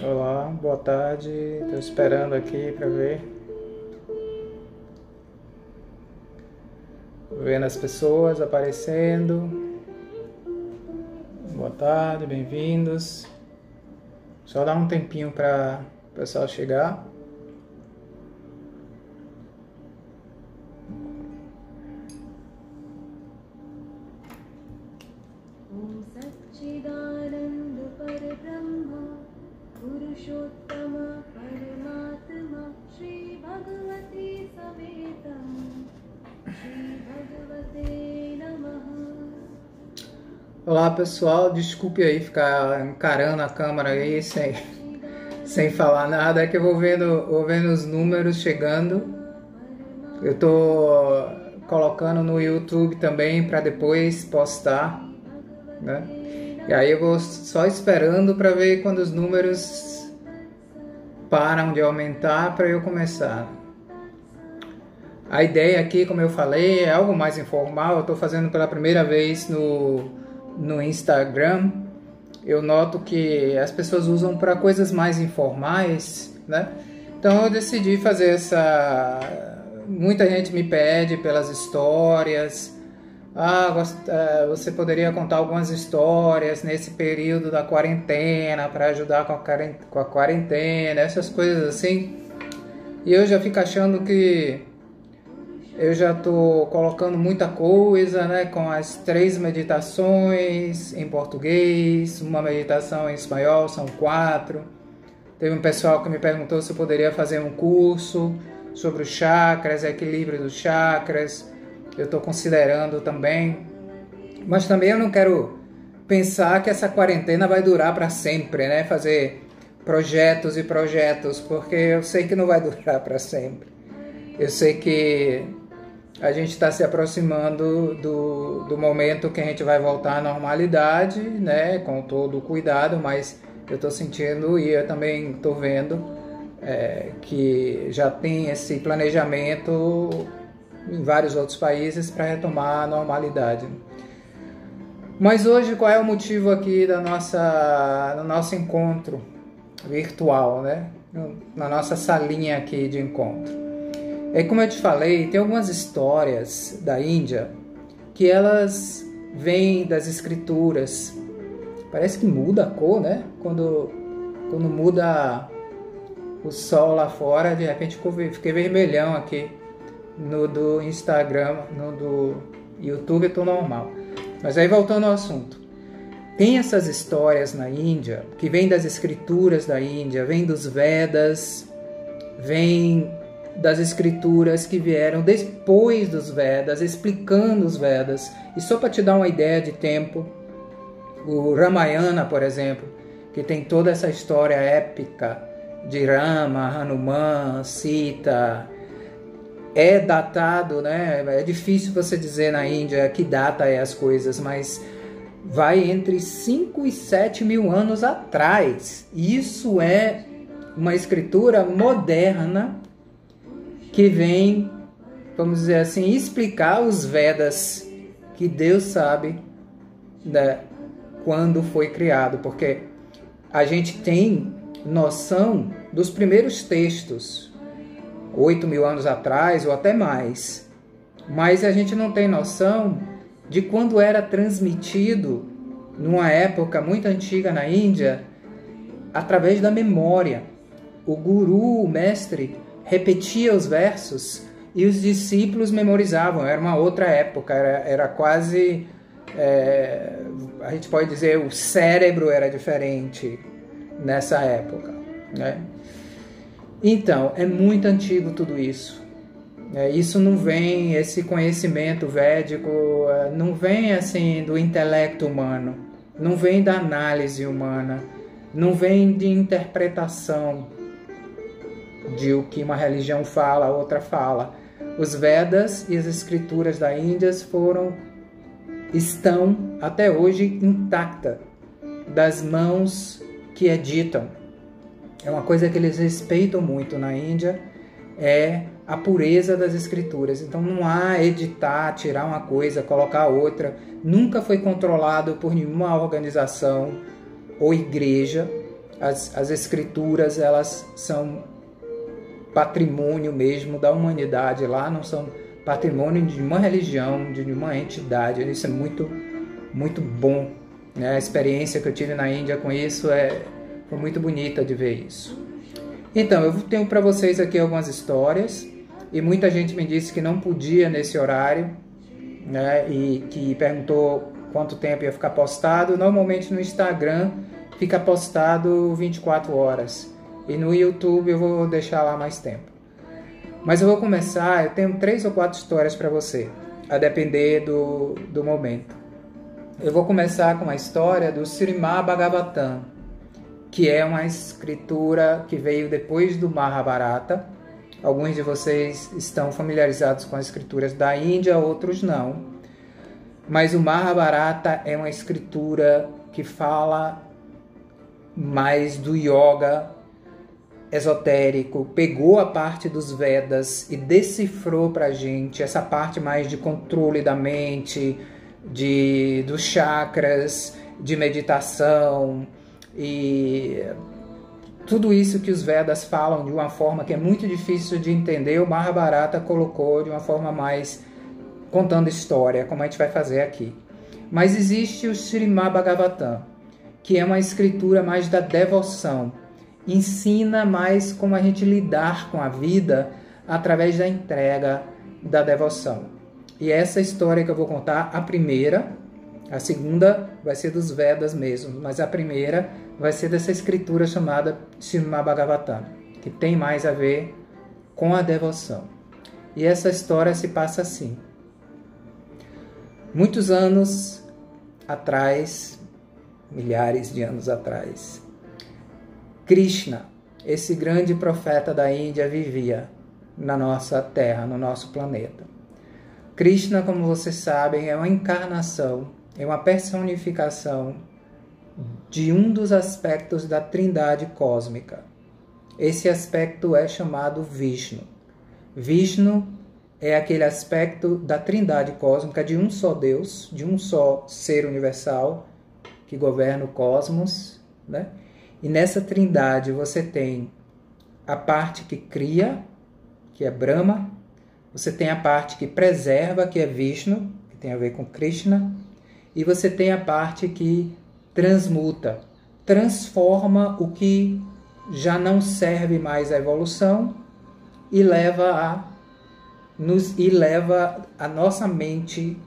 Olá, boa tarde. Estou esperando aqui para ver. Vendo as pessoas aparecendo. Boa tarde, bem-vindos. Só dá um tempinho para o pessoal chegar. Olá pessoal, desculpe aí ficar encarando a câmera aí sem falar nada, é que eu vou vendo os números chegando. Eu tô colocando no YouTube também para depois postar, né? E aí eu vou só esperando para ver quando os números param de aumentar para eu começar. A ideia aqui, como eu falei, é algo mais informal. Eu estou fazendo pela primeira vez no Instagram. Eu noto que as pessoas usam para coisas mais informais, né? Então eu decidi fazer essa... Muita gente me pede pelas histórias. Você poderia contar algumas histórias nesse período da quarentena para ajudar com a quarentena, essas coisas assim. E eu já fico achando que eu já estou colocando muita coisa, né, com as 3 meditações em português, uma meditação em espanhol, são 4. Teve um pessoal que me perguntou se eu poderia fazer um curso sobre os chakras, equilíbrio dos chakras. Eu estou considerando também. Mas também eu não quero pensar que essa quarentena vai durar para sempre, né, fazer projetos e projetos, porque eu sei que não vai durar para sempre. Eu sei que a gente está se aproximando do momento que a gente vai voltar à normalidade, né, com todo o cuidado, mas eu estou sentindo e eu também estou vendo que já tem esse planejamento em vários outros países para retomar a normalidade. Mas hoje qual é o motivo aqui do nosso encontro virtual, né, na nossa salinha aqui de encontro? Como eu te falei, tem algumas histórias da Índia que elas vêm das escrituras. Parece que muda a cor, né? Quando muda o sol lá fora, de repente fiquei vermelhão aqui no do Instagram, no do YouTube eu tô normal. Mas aí voltando ao assunto. Tem essas histórias na Índia que vêm das escrituras da Índia, vêm dos Vedas, vêm das escrituras que vieram depois dos Vedas, explicando os Vedas. E só para te dar uma ideia de tempo, o Ramayana, por exemplo, que tem toda essa história épica de Rama, Hanuman, Sita, é datado, né? É difícil você dizer na Índia que data é as coisas, mas vai entre 5 e 7 mil anos atrás. Isso é uma escritura moderna que vem, vamos dizer assim, explicar os Vedas, que Deus sabe, né, quando foi criado, porque a gente tem noção dos primeiros textos, 8 mil anos atrás ou até mais, mas a gente não tem noção de quando era transmitido, numa época muito antiga na Índia, através da memória. O guru, o mestre, repetia os versos e os discípulos memorizavam. Era uma outra época, era quase, a gente pode dizer, o cérebro era diferente nessa época, né? Então, é muito antigo tudo isso. Isso não vem, esse conhecimento védico, não vem assim do intelecto humano, não vem da análise humana, não vem de interpretação de o que uma religião fala, a outra fala. Os Vedas e as escrituras da Índia estão até hoje intactas das mãos que editam. é uma coisa que eles respeitam muito na Índia, é a pureza das escrituras. Então não há editar, tirar uma coisa, colocar outra. Nunca foi controlado por nenhuma organização ou igreja. As escrituras, elas são patrimônio mesmo da humanidade lá, não são patrimônio de uma religião, de uma entidade. Isso é muito, muito bom, né? A experiência que eu tive na Índia com isso foi muito bonita de ver isso. Então, eu tenho para vocês aqui algumas histórias, e muita gente me disse que não podia nesse horário, né? E que perguntou quanto tempo ia ficar postado. Normalmente no Instagram fica postado 24 horas, e no YouTube eu vou deixar lá mais tempo. Mas eu vou começar, eu tenho 3 ou 4 histórias para você, a depender do momento. Eu vou começar com a história do Srimad Bhagavatam, que é uma escritura que veio depois do Mahabharata. Alguns de vocês estão familiarizados com as escrituras da Índia, outros não. Mas o Mahabharata é uma escritura que fala mais do yoga esotérico, pegou a parte dos Vedas e decifrou para a gente essa parte mais de controle da mente, dos chakras, de meditação, e tudo isso que os Vedas falam de uma forma que é muito difícil de entender, o Mahabharata colocou de uma forma mais contando história, como a gente vai fazer aqui. Mas existe o Srimad Bhagavatam, que é uma escritura mais da devoção, ensina mais como a gente lidar com a vida através da entrega, da devoção. E essa história que eu vou contar, a primeira, a segunda vai ser dos Vedas mesmo, mas a primeira vai ser dessa escritura chamada Srimad Bhagavatam, que tem mais a ver com a devoção. E essa história se passa assim. Muitos anos atrás, milhares de anos atrás, Krishna, esse grande profeta da Índia, vivia na nossa Terra, no nosso planeta. Krishna, como vocês sabem, é uma encarnação, é uma personificação de um dos aspectos da Trindade cósmica. Esse aspecto é chamado Vishnu. Vishnu é aquele aspecto da Trindade cósmica de um só Deus, de um só ser universal que governa o cosmos, né? E nessa trindade você tem a parte que cria, que é Brahma, você tem a parte que preserva, que é Vishnu, que tem a ver com Krishna, e você tem a parte que transmuta, transforma o que já não serve mais à evolução e leva a nossa mente,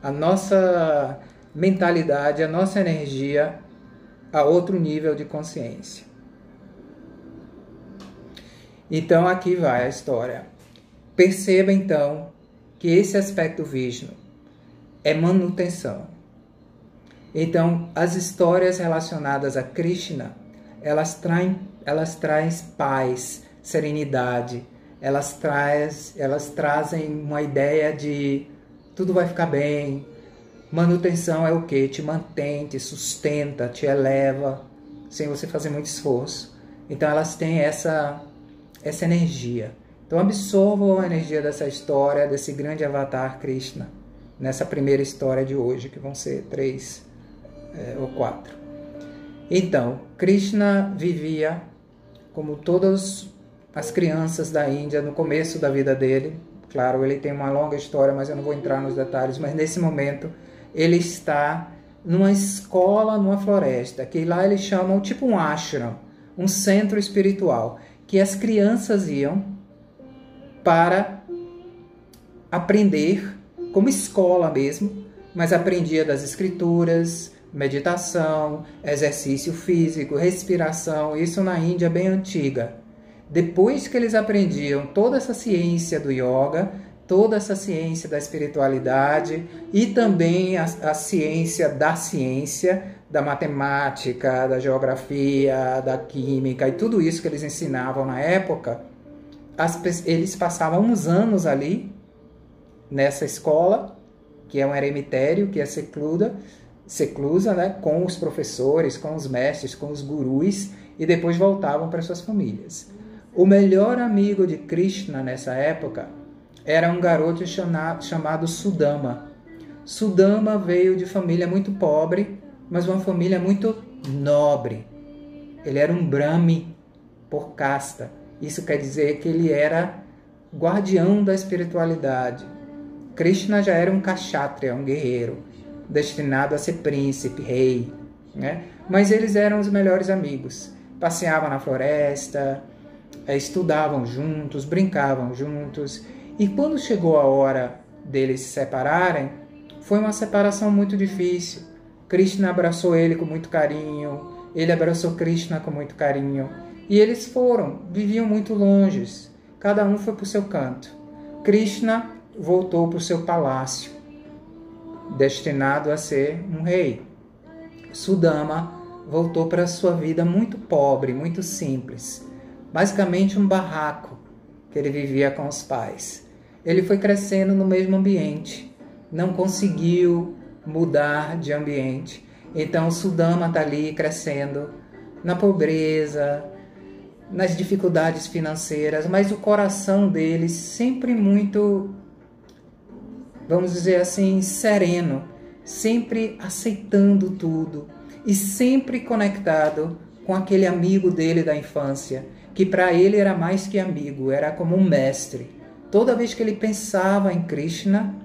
a nossa mentalidade, a nossa energia a outro nível de consciência. Então aqui vai a história. Perceba então que esse aspecto Vishnu é manutenção. Então as histórias relacionadas a Krishna, elas trazem paz, serenidade, elas trazem uma ideia de tudo vai ficar bem. Manutenção é o que? Te mantém, te sustenta, te eleva, sem você fazer muito esforço. Então elas têm essa energia. Então absorvam a energia dessa história, desse grande avatar Krishna, nessa primeira história de hoje, que vão ser 3 ou 4. Então, Krishna vivia, como todas as crianças da Índia, no começo da vida dele. Claro, ele tem uma longa história, mas eu não vou entrar nos detalhes, mas nesse momento ele está numa escola, numa floresta, que lá eles chamam tipo um ashram, um centro espiritual, que as crianças iam para aprender, como escola mesmo, mas aprendia das escrituras, meditação, exercício físico, respiração, isso na Índia bem antiga. Depois que eles aprendiam toda essa ciência do yoga, toda essa ciência da espiritualidade e também a ciência, da matemática, da geografia, da química e tudo isso que eles ensinavam na época, eles passavam uns anos ali nessa escola, que é um eremitério, que é seclusa, né, com os professores, com os mestres, com os gurus, e depois voltavam para suas famílias. O melhor amigo de Krishna nessa época era um garoto chamado Sudama. Sudama veio de família muito pobre, mas uma família muito nobre. Ele era um Brahmi por casta. Isso quer dizer que ele era guardião da espiritualidade. Krishna já era um kshatriya, um guerreiro, destinado a ser príncipe, rei, né? Mas eles eram os melhores amigos. Passeavam na floresta, estudavam juntos, brincavam juntos. E quando chegou a hora deles se separarem, foi uma separação muito difícil. Krishna abraçou ele com muito carinho, ele abraçou Krishna com muito carinho. E eles viviam muito longe, cada um foi para o seu canto. Krishna voltou para o seu palácio, destinado a ser um rei. Sudama voltou para a sua vida muito pobre, muito simples. Basicamente um barraco que ele vivia com os pais. Ele foi crescendo no mesmo ambiente, não conseguiu mudar de ambiente. Então Sudama está ali crescendo na pobreza, nas dificuldades financeiras, mas o coração dele sempre muito, vamos dizer assim, sereno, sempre aceitando tudo e sempre conectado com aquele amigo dele da infância, que para ele era mais que amigo, era como um mestre. Toda vez que ele pensava em Krishna,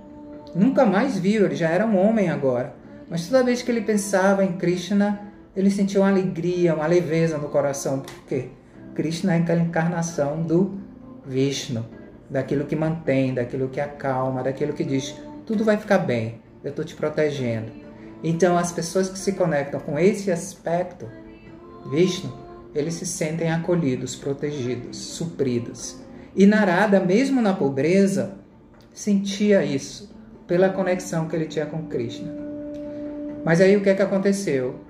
nunca mais viu, ele já era um homem agora, mas toda vez que ele pensava em Krishna, ele sentia uma alegria, uma leveza no coração, porque Krishna é aquela encarnação do Vishnu, daquilo que mantém, daquilo que acalma, daquilo que diz, tudo vai ficar bem, eu estou te protegendo. Então as pessoas que se conectam com esse aspecto, Vishnu, eles se sentem acolhidos, protegidos, supridos. E Narada, mesmo na pobreza, sentia isso, pela conexão que ele tinha com Krishna. Mas aí o que é que aconteceu?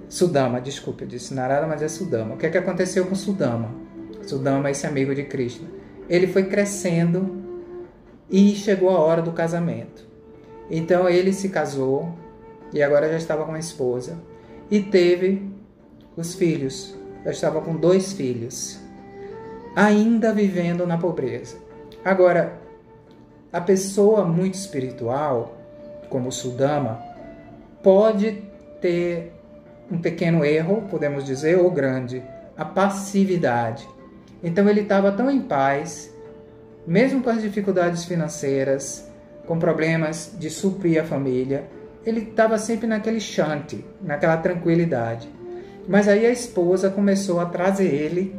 Sudama, desculpe, eu disse Narada, mas é Sudama. O que é que aconteceu com Sudama? Sudama é esse amigo de Krishna. Ele foi crescendo e chegou a hora do casamento. Então ele se casou e agora já estava com a esposa e teve os filhos. Já estava com 2 filhos, ainda vivendo na pobreza. Agora, a pessoa muito espiritual, como Sudama, pode ter um pequeno erro, podemos dizer, ou grande, a passividade. Então ele estava tão em paz, mesmo com as dificuldades financeiras, com problemas de suprir a família, ele estava sempre naquele shanti, naquela tranquilidade. Mas aí a esposa começou a trazê-lo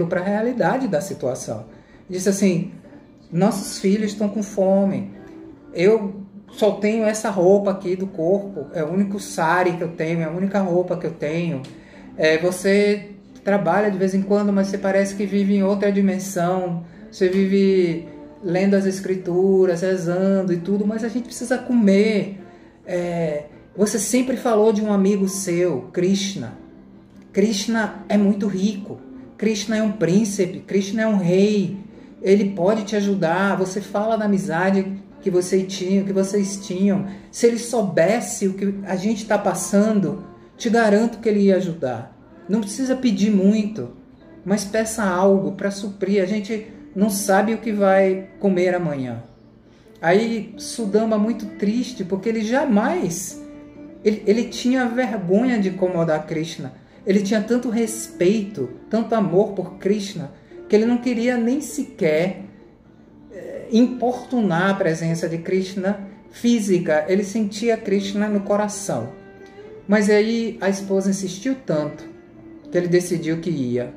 para a realidade da situação. Disse assim, nossos filhos estão com fome, eu só tenho essa roupa aqui do corpo, é o único sari que eu tenho, é a única roupa que eu tenho. Você trabalha de vez em quando, mas você parece que vive em outra dimensão, você vive lendo as escrituras, rezando e tudo, mas a gente precisa comer. Você sempre falou de um amigo seu, Krishna. Krishna é muito rico, Krishna é um príncipe, Krishna é um rei, ele pode te ajudar. Você fala da amizade que vocês tinham. Se ele soubesse o que a gente está passando, te garanto que ele ia ajudar. Não precisa pedir muito, mas peça algo para suprir. A gente não sabe o que vai comer amanhã. Aí Sudama muito triste, porque ele jamais... Ele tinha vergonha de incomodar Krishna. Ele tinha tanto respeito, tanto amor por Krishna, que ele não queria nem sequer importunar a presença de Krishna física. Ele sentia Krishna no coração. Mas aí a esposa insistiu tanto que ele decidiu que ia,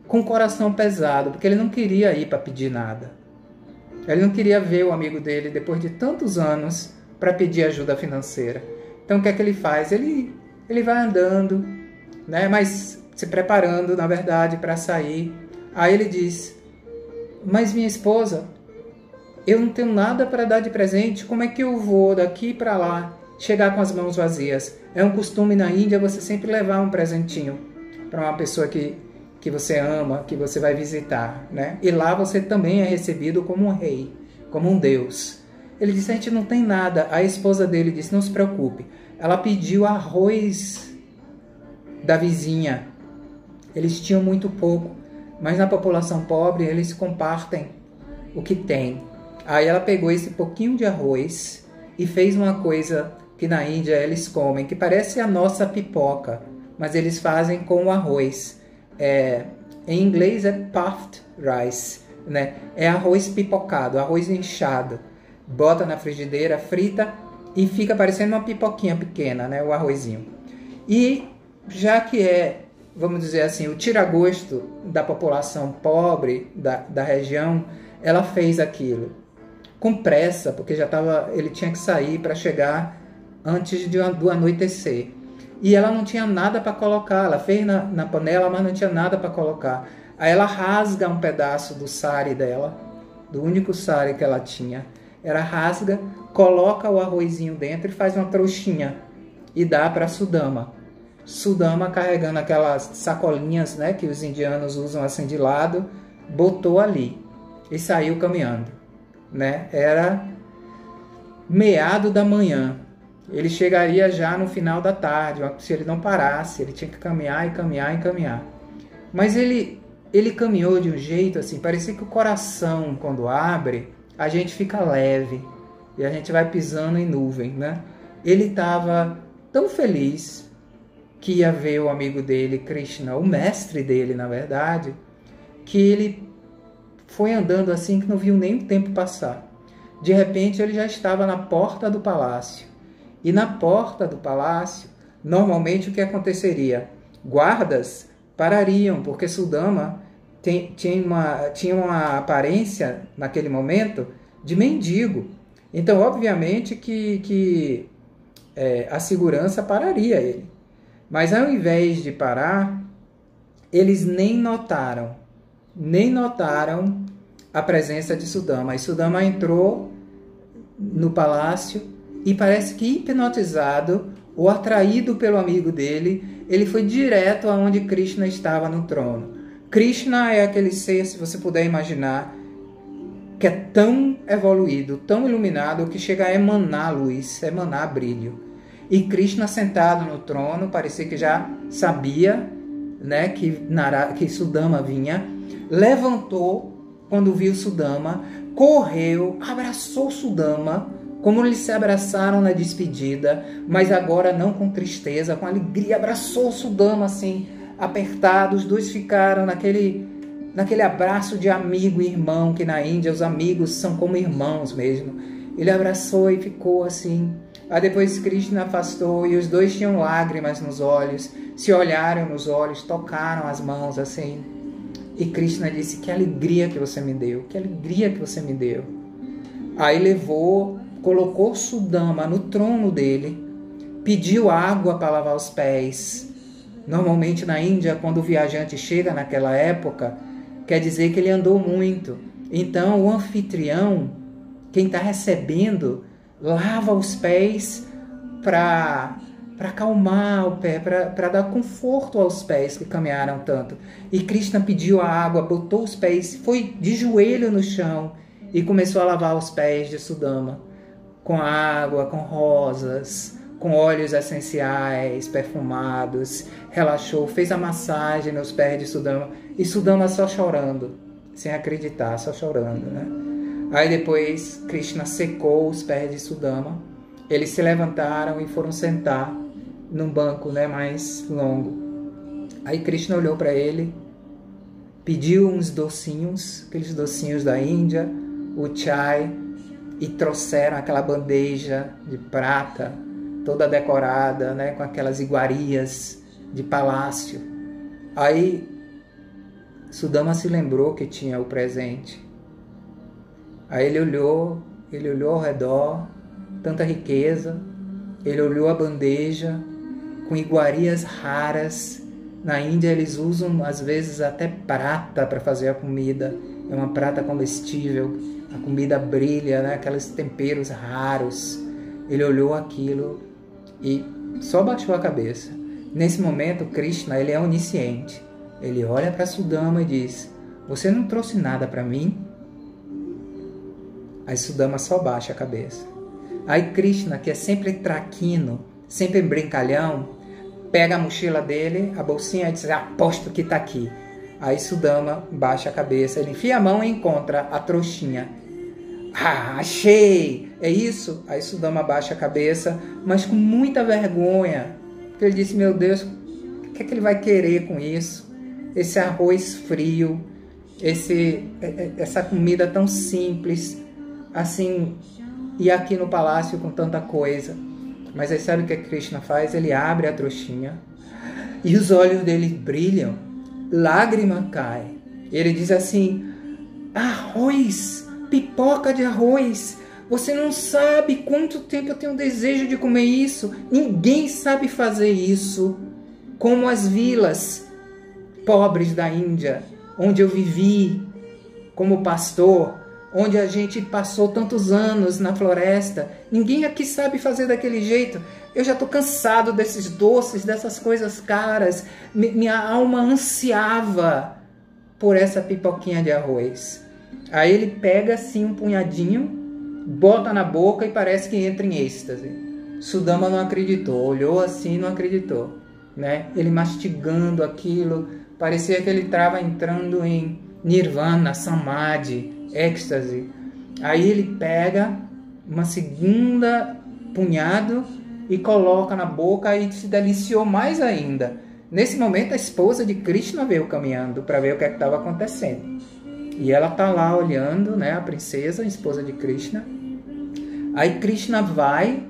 com o coração pesado, porque ele não queria ir para pedir nada. Ele não queria ver o amigo dele depois de tantos anos para pedir ajuda financeira. Então o que é que ele faz? Ele vai andando, né? Mas se preparando, na verdade, para sair. Aí ele diz, mas minha esposa, eu não tenho nada para dar de presente, como é que eu vou daqui para lá chegar com as mãos vazias? É um costume na Índia você sempre levar um presentinho para uma pessoa que você ama, que você vai visitar, né? E lá você também é recebido como um rei, como um deus. Ele disse, a gente não tem nada. A esposa dele disse, não se preocupe. Ela pediu arroz da vizinha. Eles tinham muito pouco, mas na população pobre eles compartem o que tem. Aí ela pegou esse pouquinho de arroz e fez uma coisa que na Índia eles comem, que parece a nossa pipoca, mas eles fazem com o arroz. Em inglês é puffed rice, né? É arroz pipocado, arroz inchado. Bota na frigideira, frita e fica parecendo uma pipoquinha pequena, né? O arrozinho. E já que vamos dizer assim, o tira-gosto da população pobre da região, ela fez aquilo com pressa, porque ele tinha que sair para chegar antes do anoitecer. E ela não tinha nada para colocar, ela fez na panela, mas não tinha nada para colocar. Aí ela rasga um pedaço do sari dela, do único sari que ela tinha. Ela rasga, coloca o arrozinho dentro e faz uma trouxinha e dá para Sudama. Sudama, carregando aquelas sacolinhas, né, que os indianos usam assim de lado, botou ali e saiu caminhando, né? Era meado da manhã. Ele chegaria já no final da tarde, se ele não parasse, ele tinha que caminhar e caminhar e caminhar. Mas ele caminhou de um jeito assim, parecia que o coração, quando abre, a gente fica leve e a gente vai pisando em nuvem, né? Ele estava tão feliz que ia ver o amigo dele, Krishna, o mestre dele, na verdade, que ele foi andando assim que não viu nem o tempo passar. De repente, ele já estava na porta do palácio. E na porta do palácio, normalmente o que aconteceria? Guardas parariam, porque Sudama tinha uma aparência, naquele momento, de mendigo. Então, obviamente que a segurança pararia ele. Mas ao invés de parar, eles nem notaram a presença de Sudama. E Sudama entrou no palácio e parece que hipnotizado ou atraído pelo amigo dele, ele foi direto aonde Krishna estava no trono. Krishna é aquele ser, se você puder imaginar, que é tão evoluído, tão iluminado, que chega a emanar luz, emanar brilho. E Krishna sentado no trono, parecia que já sabia, né, que Sudama vinha, levantou quando viu Sudama, correu, abraçou Sudama, como eles se abraçaram na despedida, mas agora não com tristeza, com alegria, abraçou Sudama assim, apertado, os dois ficaram naquele abraço de amigo e irmão, que na Índia os amigos são como irmãos mesmo. Ele abraçou e ficou assim. Aí depois Krishna afastou e os dois tinham lágrimas nos olhos, se olharam nos olhos, tocaram as mãos assim. E Krishna disse: que alegria que você me deu, que alegria que você me deu. Aí colocou Sudama no trono dele, pediu água para lavar os pés. Normalmente na Índia, quando o viajante chega naquela época, quer dizer que ele andou muito. Então o anfitrião, quem está recebendo, lava os pés para acalmar o pé, para dar conforto aos pés que caminharam tanto. E Krishna pediu a água, botou os pés, foi de joelho no chão e começou a lavar os pés de Sudama com água, com rosas, com óleos essenciais, perfumados, relaxou, fez a massagem nos pés de Sudama, e Sudama só chorando, sem acreditar, só chorando, né? Aí depois Krishna secou os pés de Sudama, eles se levantaram e foram sentar num banco, né, mais longo. Aí Krishna olhou para ele, pediu uns docinhos, aqueles docinhos da Índia, o chai, e trouxeram aquela bandeja de prata, toda decorada, né, com aquelas iguarias de palácio. Aí Sudama se lembrou que tinha o presente. Aí ele olhou ao redor, tanta riqueza. Ele olhou a bandeja com iguarias raras. Na Índia eles usam às vezes até prata para fazer a comida. É uma prata comestível. A comida brilha, né? Aqueles temperos raros. Ele olhou aquilo e só baixou a cabeça. Nesse momento, Krishna, ele é onisciente. Ele olha para Sudama e diz: você não trouxe nada para mim? Aí Sudama só baixa a cabeça. Aí Krishna, que é sempre traquino, sempre brincalhão, pega a mochila dele, a bolsinha, e diz: aposto que tá aqui. Aí Sudama baixa a cabeça, ele enfia a mão e encontra a trouxinha. Ah, achei! É isso? Aí Sudama baixa a cabeça, mas com muita vergonha. Porque ele disse: meu Deus, o que é que ele vai querer com isso? Esse arroz frio, essa comida tão simples, assim, e aqui no palácio com tanta coisa. Mas aí sabe o que a Krishna faz? Ele abre a trouxinha e os olhos dele brilham, lágrima cai. Ele diz assim: arroz, pipoca de arroz, você não sabe quanto tempo eu tenho desejo de comer isso. Ninguém sabe fazer isso como as vilas pobres da Índia, onde eu vivi como pastor, onde a gente passou tantos anos na floresta. Ninguém aqui sabe fazer daquele jeito. Eu já estou cansado desses doces, dessas coisas caras. Minha alma ansiava por essa pipoquinha de arroz. Aí ele pega assim um punhadinho, bota na boca e parece que entra em êxtase. Sudama não acreditou, olhou assim e não acreditou, né? Ele mastigando aquilo, parecia que ele estava entrando em nirvana, samadhi, êxtase. Aí ele pega uma segunda punhado e coloca na boca e se deliciou mais ainda. Nesse momento a esposa de Krishna veio caminhando para ver o que estava acontecendo. E ela está lá olhando, né, a princesa, a esposa de Krishna. Aí Krishna vai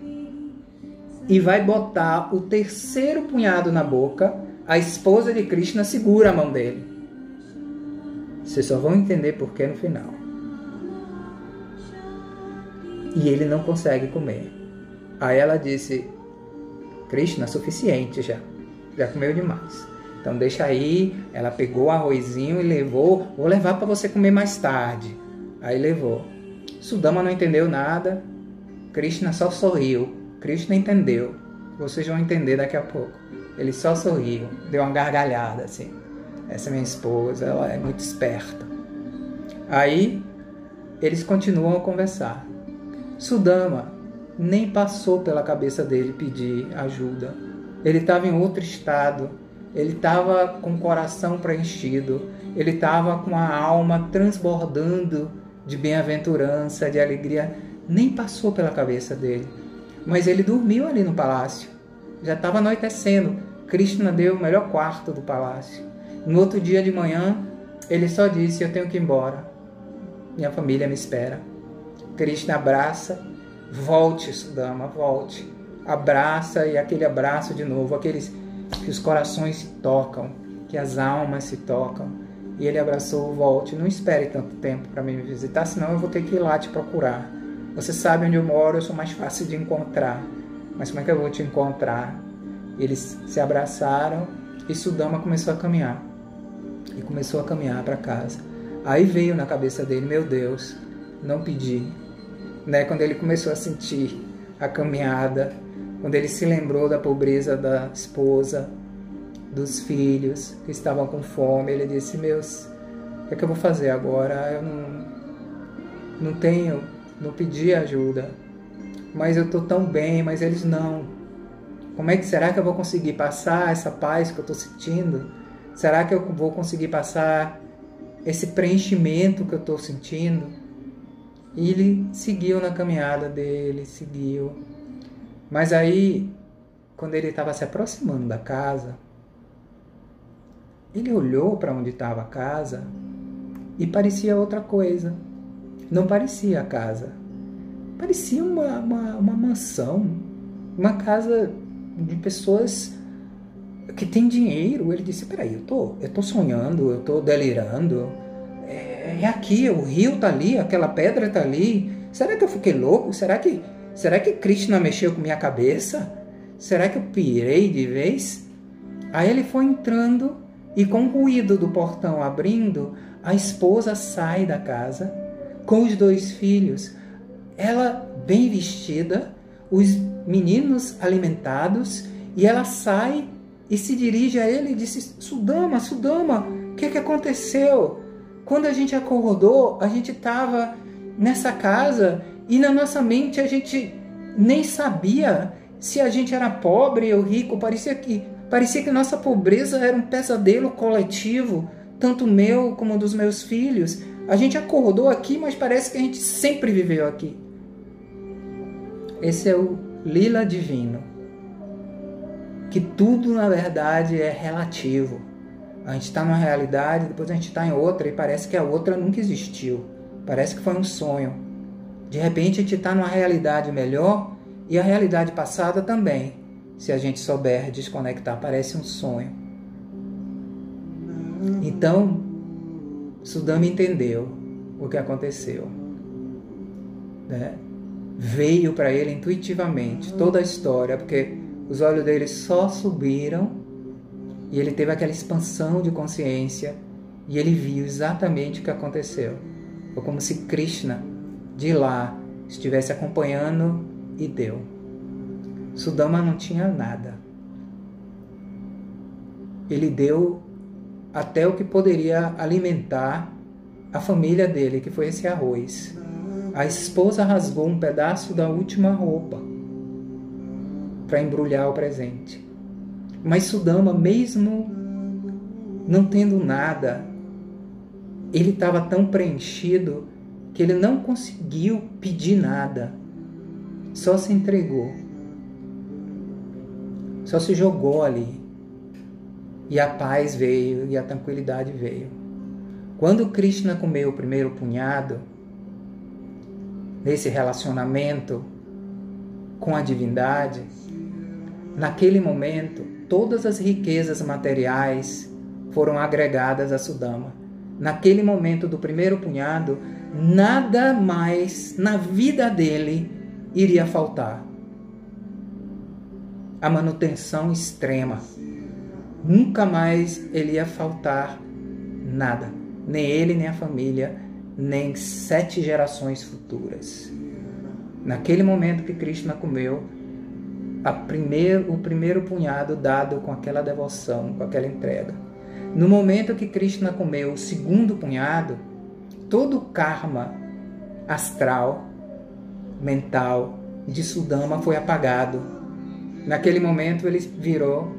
e vai botar o terceiro punhado na boca. A esposa de Krishna segura a mão dele. Vocês só vão entender por que no final. E ele não consegue comer. Aí ela disse: Krishna, suficiente já comeu demais. Então deixa aí. Ela pegou o arrozinho e levou. Vou levar para você comer mais tarde. Aí levou. Sudama não entendeu nada. Krishna só sorriu. Krishna entendeu. Vocês vão entender daqui a pouco. Ele só sorriu, deu uma gargalhada assim. Essa minha esposa, ela é muito esperta. Aí eles continuam a conversar. Sudama nem passou pela cabeça dele pedir ajuda. Ele estava em outro estado. Ele estava com o coração preenchido. Ele estava com a alma transbordando de bem-aventurança, de alegria. Nem passou pela cabeça dele. Mas ele dormiu ali no palácio. Já estava anoitecendo. Krishna deu o melhor quarto do palácio. No outro dia de manhã, ele só disse: eu tenho que ir embora. Minha família me espera. Krishna abraça. Volte, Sudama, volte. Abraça, e aquele abraço de novo, aqueles que os corações se tocam, que as almas se tocam. E ele abraçou: volte, não espere tanto tempo para me visitar, senão eu vou ter que ir lá te procurar. Você sabe onde eu moro, eu sou mais fácil de encontrar. Mas como é que eu vou te encontrar? Eles se abraçaram e Sudama começou a caminhar. E começou a caminhar para casa. Aí veio na cabeça dele: meu Deus, não pedi. Né? Quando ele começou a sentir a caminhada, quando ele se lembrou da pobreza da esposa, dos filhos que estavam com fome, ele disse: meus, o que é que eu vou fazer agora? Eu não pedi ajuda, mas eu estou tão bem, mas eles não. Como é que será que eu vou conseguir passar essa paz que eu estou sentindo? Será que eu vou conseguir passar esse preenchimento que eu estou sentindo? E ele seguiu na caminhada dele, seguiu. Mas aí, quando ele estava se aproximando da casa, ele olhou para onde estava a casa e parecia outra coisa. Não parecia a casa. Parecia uma mansão, uma casa de pessoas que têm dinheiro. Ele disse: peraí, eu tô sonhando, eu tô delirando. É aqui, o rio tá ali, aquela pedra tá ali. Será que eu fiquei louco? Será que Krishna mexeu com minha cabeça? Será que eu pirei de vez? Aí ele foi entrando e, com o ruído do portão abrindo, a esposa sai da casa com os 2 filhos. Ela bem vestida, os meninos alimentados, e ela sai e se dirige a ele e disse: Sudama, o que aconteceu? Quando a gente acordou, a gente estava nessa casa e na nossa mente a gente nem sabia se a gente era pobre ou rico. Parecia que Parecia que nossa pobreza era um pesadelo coletivo, tanto meu como dos meus filhos. A gente acordou aqui, mas parece que a gente sempre viveu aqui. Esse é o lila divino. Que tudo, na verdade, é relativo. A gente está numa realidade, depois a gente está em outra e parece que a outra nunca existiu. Parece que foi um sonho. De repente a gente está numa realidade melhor e a realidade passada também. Se a gente souber desconectar, parece um sonho. Então, Sudama entendeu o que aconteceu. Né? Veio para ele intuitivamente toda a história, porque os olhos dele só subiram e ele teve aquela expansão de consciência e ele viu exatamente o que aconteceu. Foi como se Krishna, de lá, estivesse acompanhando e deu. Sudama não tinha nada. Ele deu até o que poderia alimentar a família dele, que foi esse arroz. A esposa rasgou um pedaço da última roupa para embrulhar o presente. Mas Sudama, mesmo não tendo nada, ele estava tão preenchido que ele não conseguiu pedir nada. Só se entregou. Só se jogou ali. E a paz veio, e a tranquilidade veio. Quando Krishna comeu o primeiro punhado, nesse relacionamento com a divindade, naquele momento, todas as riquezas materiais foram agregadas a Sudama. Naquele momento do primeiro punhado, nada mais na vida dele iria faltar. A manutenção extrema. Nunca mais ele ia faltar nada. Nem ele, nem a família, nem 7 gerações futuras. Naquele momento que Krishna comeu, o primeiro punhado dado com aquela devoção, com aquela entrega. No momento que Krishna comeu o segundo punhado, todo o karma astral, mental de Sudama foi apagado. Naquele momento ele virou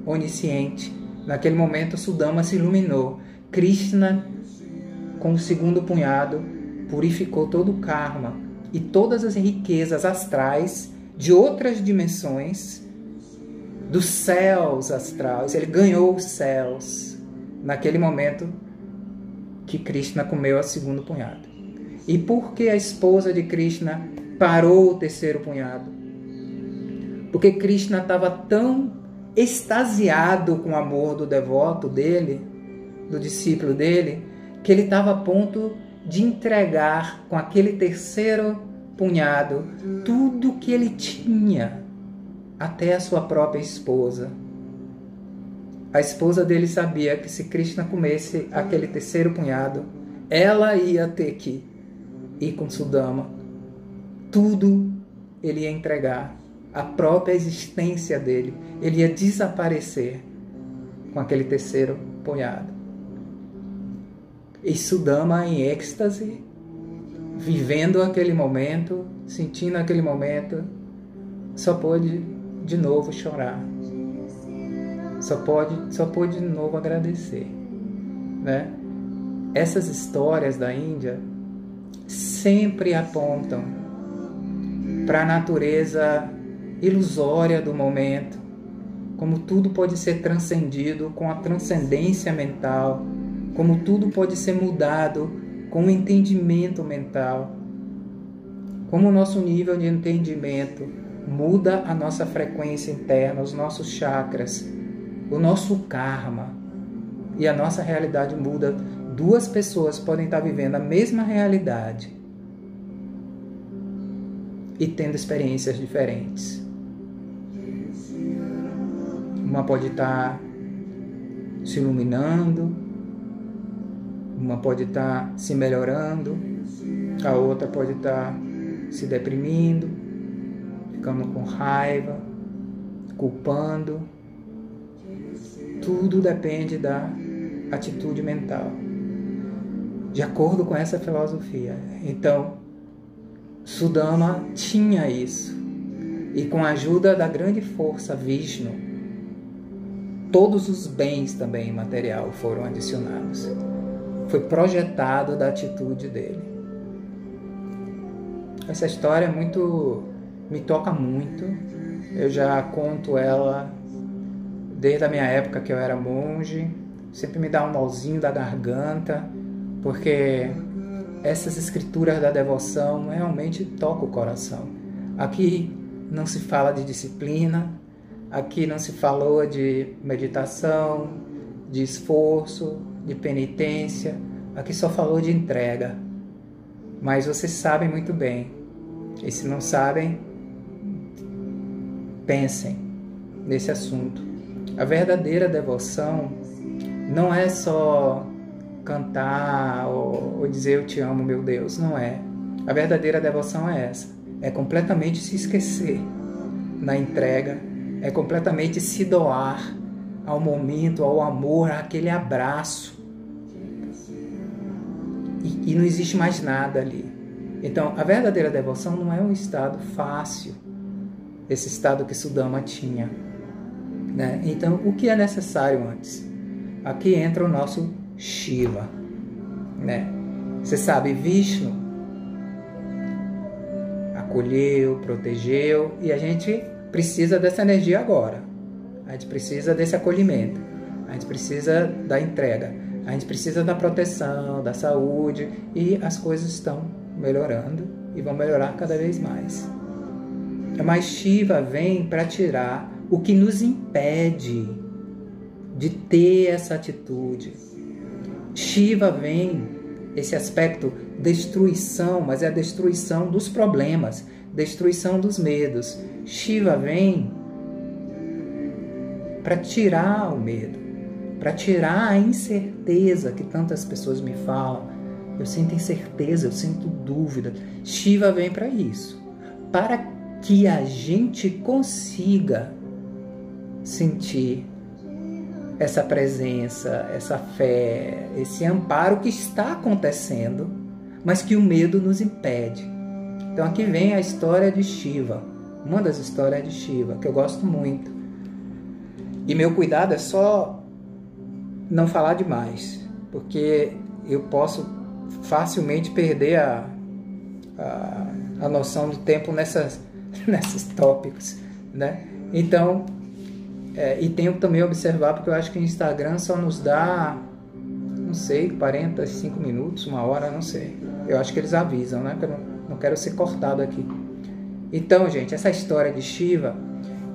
onisciente. Naquele momento Sudama se iluminou. Krishna, com o segundo punhado, purificou todo o karma e todas as riquezas astrais de outras dimensões, dos céus astrais. Ele ganhou os céus naquele momento que Krishna comeu o segundo punhado. E por que a esposa de Krishna parou o terceiro punhado? Porque Krishna estava tão extasiado com o amor do devoto dele, do discípulo dele, que ele estava a ponto de entregar com aquele terceiro punhado tudo que ele tinha, até a sua própria esposa. A esposa dele sabia que se Krishna comesse aquele terceiro punhado, ela ia ter que ir com Sudama. Tudo ele ia entregar, a própria existência dele. Ele ia desaparecer com aquele terceiro punhado. E Sudama em êxtase, vivendo aquele momento, sentindo aquele momento, só pôde de novo chorar. Só pôde de novo agradecer. Né? Essas histórias da Índia sempre apontam para a natureza ilusória do momento, como tudo pode ser transcendido com a transcendência mental, como tudo pode ser mudado com o entendimento mental, como o nosso nível de entendimento muda a nossa frequência interna, os nossos chakras, o nosso karma, e a nossa realidade muda. 2 pessoas podem estar vivendo a mesma realidade e tendo experiências diferentes. Uma pode estar se iluminando, uma pode estar se melhorando, a outra pode estar se deprimindo, ficando com raiva, culpando. Tudo depende da atitude mental, de acordo com essa filosofia. Então, Sudama tinha isso, e com a ajuda da grande força Vishnu, todos os bens também material foram adicionados. Foi projetado da atitude dele. Essa história me toca muito. Eu já conto ela desde a minha época que eu era monge. Sempre me dá um nozinho da garganta, porque essas escrituras da devoção realmente tocam o coração. Aqui não se fala de disciplina, aqui não se falou de meditação, de esforço, de penitência, aqui só falou de entrega. Mas vocês sabem muito bem, e se não sabem, pensem nesse assunto. A verdadeira devoção não é só cantar ou dizer eu te amo, meu Deus, não é. A verdadeira devoção é essa, é completamente se esquecer na entrega, é completamente se doar ao momento, ao amor, àquele abraço. E não existe mais nada ali. Então, a verdadeira devoção não é um estado fácil, esse estado que Sudama tinha, né? Então, o que é necessário antes? Aqui entra o nosso Shiva, né? Você sabe, Vishnu acolheu, protegeu, e a gente precisa dessa energia agora. A gente precisa desse acolhimento, a gente precisa da entrega, a gente precisa da proteção, da saúde, e as coisas estão melhorando e vão melhorar cada vez mais. Mas Shiva vem para tirar o que nos impede de ter essa atitude. Shiva vem, esse aspecto destruição, mas é a destruição dos problemas, destruição dos medos. Shiva vem para tirar o medo, para tirar a incerteza que tantas pessoas me falam. Eu sinto incerteza, eu sinto dúvida. Shiva vem para isso, para que a gente consiga sentir essa presença, essa fé, esse amparo que está acontecendo, mas que o medo nos impede. Então aqui vem a história de Shiva, uma das histórias de Shiva, que eu gosto muito. E meu cuidado é só não falar demais, porque eu posso facilmente perder a noção do tempo nesses tópicos, né? Então, e tenho que também observar, porque eu acho que o Instagram só nos dá, não sei, 45 minutos, uma hora, não sei. Eu acho que eles avisam, né? Porque eu não quero ser cortado aqui. Então, gente, essa história de Shiva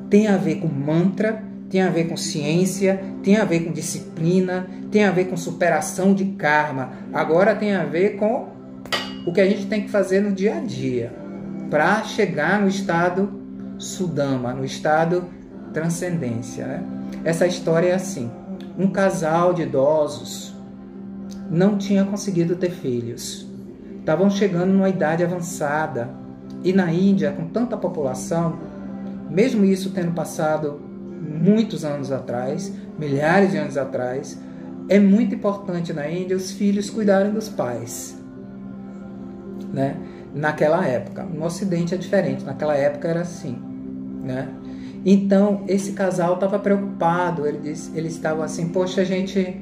tem a ver com mantra, tem a ver com ciência, tem a ver com disciplina, tem a ver com superação de karma. Agora tem a ver com o que a gente tem que fazer no dia a dia para chegar no estado Sudama, no estado transcendência, né? Essa história é assim: um casal de idosos não tinha conseguido ter filhos, estavam chegando numa idade avançada, e na Índia, com tanta população, mesmo isso tendo passado muitos anos atrás, milhares de anos atrás, é muito importante na Índia os filhos cuidarem dos pais, né? Naquela época. No Ocidente é diferente, naquela época era assim, né? Então, esse casal estava preocupado, eles estavam assim, poxa, a gente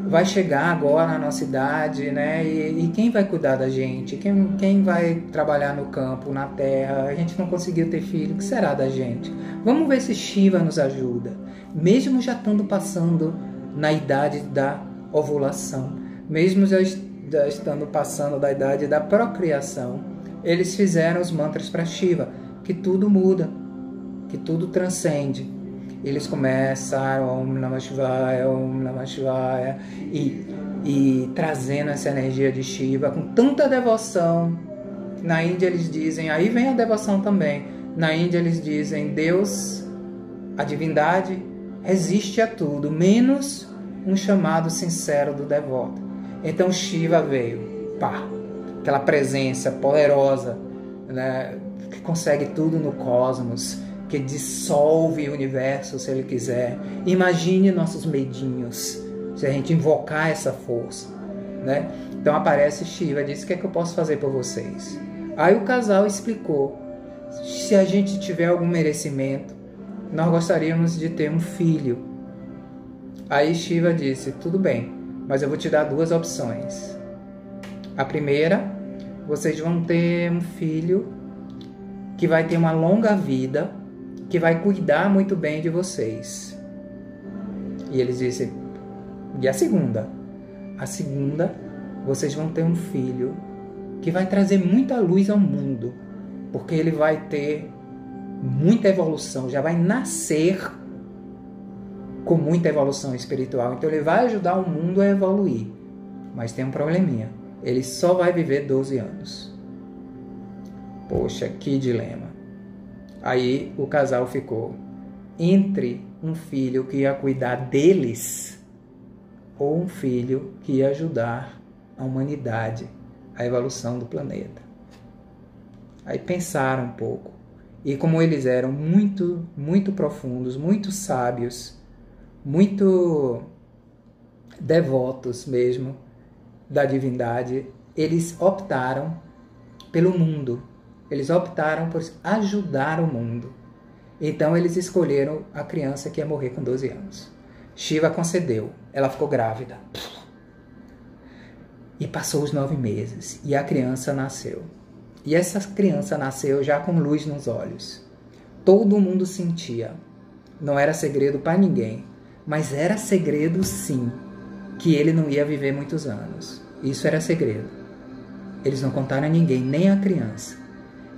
vai chegar agora na nossa idade, né? E quem vai cuidar da gente? Quem vai trabalhar no campo, na terra? A gente não conseguiu ter filho, o que será da gente? Vamos ver se Shiva nos ajuda. Mesmo já estando passando na idade da ovulação, mesmo já estando passando da idade da procriação, eles fizeram os mantras para Shiva, que tudo muda, que tudo transcende. Eles começaram Om Namah Shivaya, Om Namah Shivaya, e trazendo essa energia de Shiva com tanta devoção. Na Índia eles dizem, aí vem a devoção também, na Índia eles dizem, Deus, a divindade, resiste a tudo, menos um chamado sincero do devoto. Então Shiva veio, pá, aquela presença poderosa, né, que consegue tudo no cosmos, que dissolve o universo se ele quiser. Imagine nossos medinhos se a gente invocar essa força, né? Então aparece Shiva e diz, o que é que eu posso fazer por vocês? Aí o casal explicou, se a gente tiver algum merecimento, nós gostaríamos de ter um filho, Aí Shiva disse, tudo bem, mas eu vou te dar 2 opções. A primeira, vocês vão ter um filho que vai ter uma longa vida, que vai cuidar muito bem de vocês. E eles disseram, e a segunda? A segunda, vocês vão ter um filho que vai trazer muita luz ao mundo, porque ele vai ter muita evolução, já vai nascer com muita evolução espiritual. Então ele vai ajudar o mundo a evoluir. Mas tem um probleminha. Ele só vai viver 12 anos. Poxa, que dilema. Aí o casal ficou entre um filho que ia cuidar deles ou um filho que ia ajudar a humanidade, a evolução do planeta. Aí pensaram um pouco. E como eles eram muito, muito profundos, muito sábios, muito devotos mesmo da divindade, eles optaram pelo mundo. Eles optaram por ajudar o mundo. Então eles escolheram a criança que ia morrer com 12 anos. Shiva concedeu. Ela ficou grávida. E passou os 9 meses. E a criança nasceu. E essa criança nasceu já com luz nos olhos. Todo mundo sentia. Não era segredo para ninguém. Mas era segredo sim, que ele não ia viver muitos anos. Isso era segredo. Eles não contaram a ninguém, nem a criança.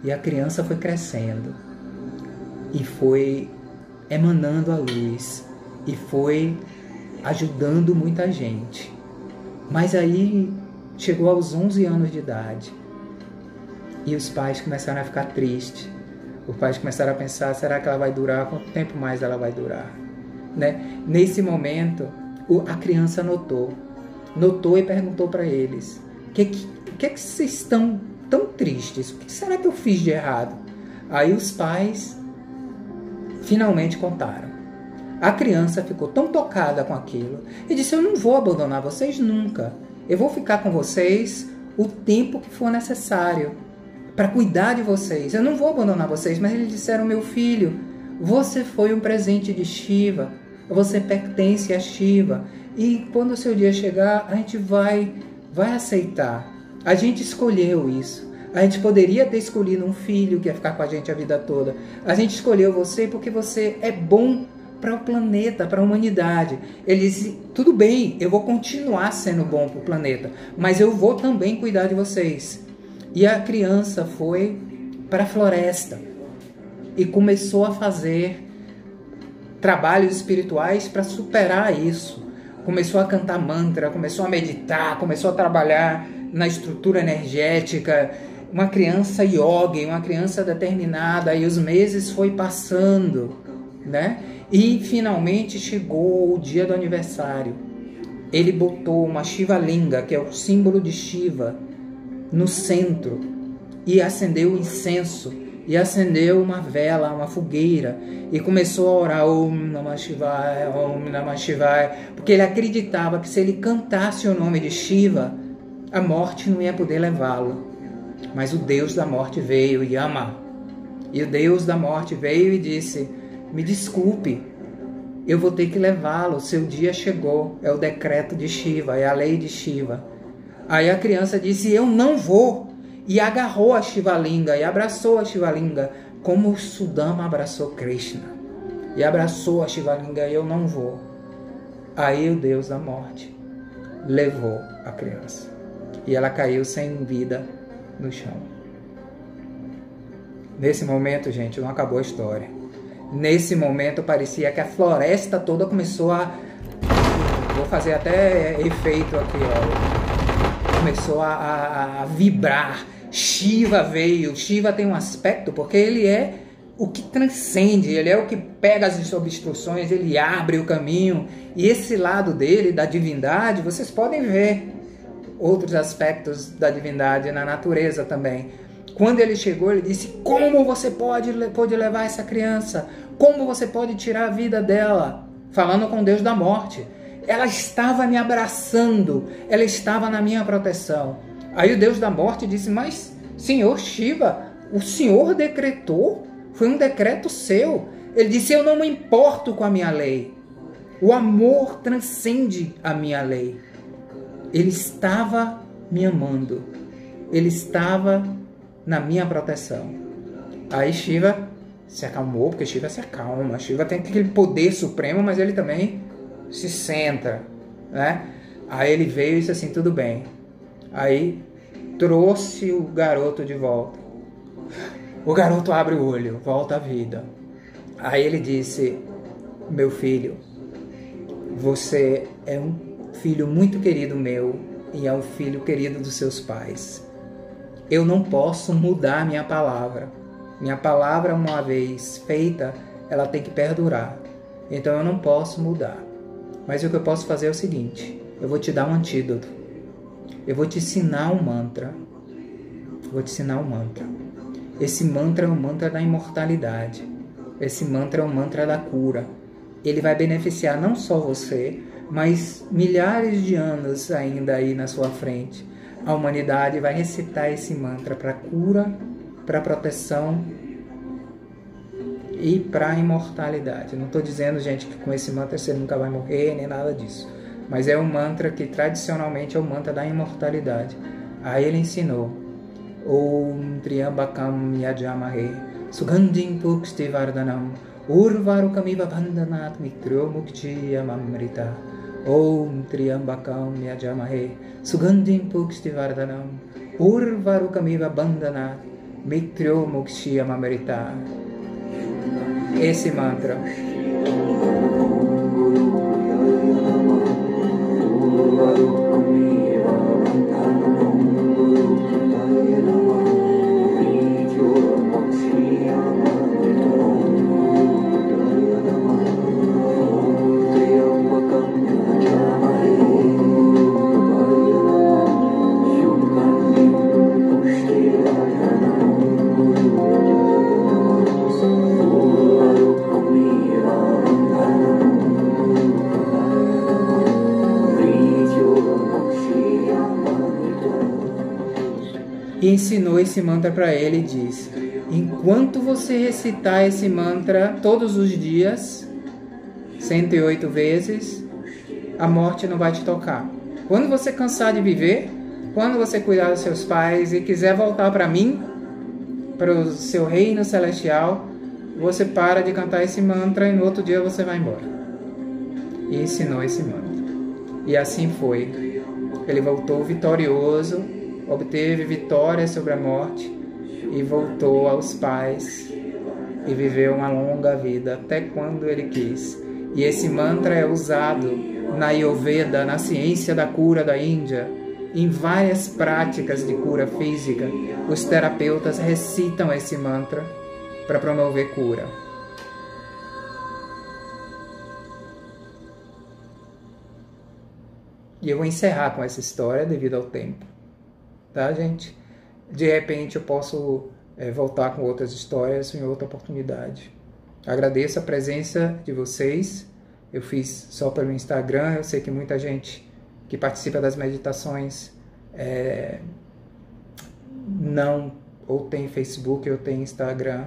E a criança foi crescendo. E foi emanando a luz. E foi ajudando muita gente. Mas aí chegou aos 11 anos de idade. E os pais começaram a ficar tristes. Os pais começaram a pensar, será que ela vai durar? Quanto tempo mais ela vai durar? Né? Nesse momento, a criança notou e perguntou para eles, o que vocês estão tão tristes? O que será que eu fiz de errado? Aí os pais finalmente contaram. A criança ficou tão tocada com aquilo e disse, eu não vou abandonar vocês nunca. Eu vou ficar com vocês o tempo que for necessário para cuidar de vocês. Eu não vou abandonar vocês. Mas eles disseram, meu filho, você foi um presente de Shiva. Você pertence a Shiva. E quando o seu dia chegar, a gente vai aceitar. A gente escolheu isso. A gente poderia ter escolhido um filho que ia ficar com a gente a vida toda. A gente escolheu você porque você é bom para o planeta, para a humanidade. Ele disse, tudo bem, eu vou continuar sendo bom para o planeta, mas eu vou também cuidar de vocês. E a criança foi para a floresta e começou a fazer trabalhos espirituais para superar isso. Começou a cantar mantra, começou a meditar, começou a trabalhar na estrutura energética. Uma criança yogi, uma criança determinada. E os meses foi passando, né? E finalmente chegou o dia do aniversário. Ele botou uma Shiva Linga, que é o símbolo de Shiva, no centro, e acendeu o incenso, e acendeu uma vela, uma fogueira, e começou a orar Om Namah Shivaya, Om Namah Shivaya, porque ele acreditava que se ele cantasse o nome de Shiva, a morte não ia poder levá-lo. Mas o Deus da morte veio, Yama, e o Deus da morte veio e disse, me desculpe, eu vou ter que levá-lo, seu dia chegou, é o decreto de Shiva, é a lei de Shiva. Aí a criança disse, eu não vou, e agarrou a Shiva Linga, e abraçou a Shiva Linga, como o Sudama abraçou Krishna, e abraçou a Shiva Linga, eu não vou. Aí o Deus da morte levou a criança, e ela caiu sem vida no chão. Nesse momento, gente, não acabou a história. Nesse momento parecia que a floresta toda começou a... Vou fazer até efeito aqui, ó. Começou a vibrar. Shiva veio. Shiva tem um aspecto, porque ele é o que transcende, ele é o que pega as obstruções, ele abre o caminho. E esse lado dele, da divindade, vocês podem ver outros aspectos da divindade na natureza também. Quando ele chegou, ele disse, como você pode levar essa criança? Como você pode tirar a vida dela? Falando com Deus da morte. Ela estava me abraçando, ela estava na minha proteção. Aí o Deus da morte disse, mas Senhor Shiva, o Senhor decretou, foi um decreto seu. Ele disse, eu não me importo com a minha lei. O amor transcende a minha lei. Ele estava me amando. Ele estava na minha proteção. Aí Shiva se acalmou, porque Shiva se acalma. Shiva tem aquele poder supremo, mas ele também se centra, né? Aí ele veio e disse assim, tudo bem. Aí trouxe o garoto de volta. O garoto abre o olho, volta à vida. Aí ele disse, meu filho, você é um filho muito querido meu e é um filho querido dos seus pais. Eu não posso mudar minha palavra. Minha palavra, uma vez feita, ela tem que perdurar. Então eu não posso mudar. Mas o que eu posso fazer é o seguinte, eu vou te dar um antídoto. Eu vou te ensinar um mantra. Vou te ensinar um mantra. Esse mantra é um mantra da imortalidade. Esse mantra é um mantra da cura. Ele vai beneficiar não só você, mas milhares de anos ainda aí na sua frente. A humanidade vai recitar esse mantra para cura, para proteção e para imortalidade. Não estou dizendo, gente, que com esse mantra você nunca vai morrer, nem nada disso. Mas é um mantra que tradicionalmente é o mantra da imortalidade. Aí ele ensinou: Om Triambakam Yajamahe Sugandhim Pushtivardhanam Urvarukamiva Bandhanat Mitro Mukchiyamamrita. Om Triambakam Yajamahe Sugandhim Pushtivardhanam Urvarukamiva Bandhanat Mitro Mukchiyamamrita. Esse mantra. E ensinou esse mantra para ele e disse: enquanto você recitar esse mantra todos os dias, 108 vezes, a morte não vai te tocar. Quando você cansar de viver, quando você cuidar dos seus pais e quiser voltar para mim, para o seu reino celestial, você para de cantar esse mantra e no outro dia você vai embora. E ensinou esse mantra. E assim foi. Ele voltou vitorioso, obteve vitória sobre a morte e voltou aos pais e viveu uma longa vida até quando ele quis. E esse mantra é usado na Ayurveda, na ciência da cura da Índia, em várias práticas de cura física. Os terapeutas recitam esse mantra para promover cura. E eu vou encerrar com essa história devido ao tempo. Tá, gente? De repente eu posso voltar com outras histórias em outra oportunidade. Agradeço a presença de vocês. Eu fiz só pelo Instagram. Eu sei que muita gente que participa das meditações não ou tem Facebook ou tem Instagram.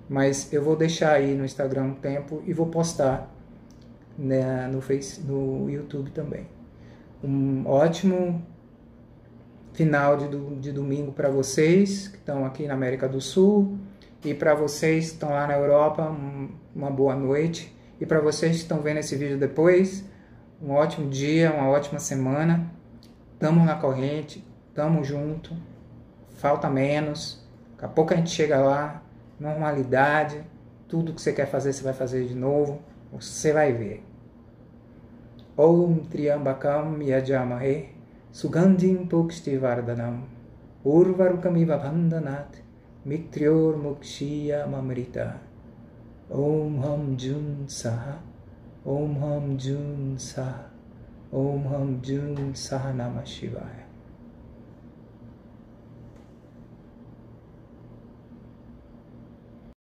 Mas eu vou deixar aí no Instagram um tempo e vou postar, né, no YouTube também. Um ótimo final de domingo para vocês que estão aqui na América do Sul, e para vocês que estão lá na Europa, uma boa noite, e para vocês que estão vendo esse vídeo depois, um ótimo dia, uma ótima semana. Tamo na corrente, tamo junto, falta menos, daqui a pouco a gente chega lá, normalidade, tudo que você quer fazer você vai fazer de novo, você vai ver. Om Triambakam Yajamahe Sugandhim Pushtivardhanam Urvarukamiva Bandhanat Mityor Mukchiyamamrita. Om Ham Jun Saha Om Ham Jun Saha Om Ham Jun Saha Namah Shivaya.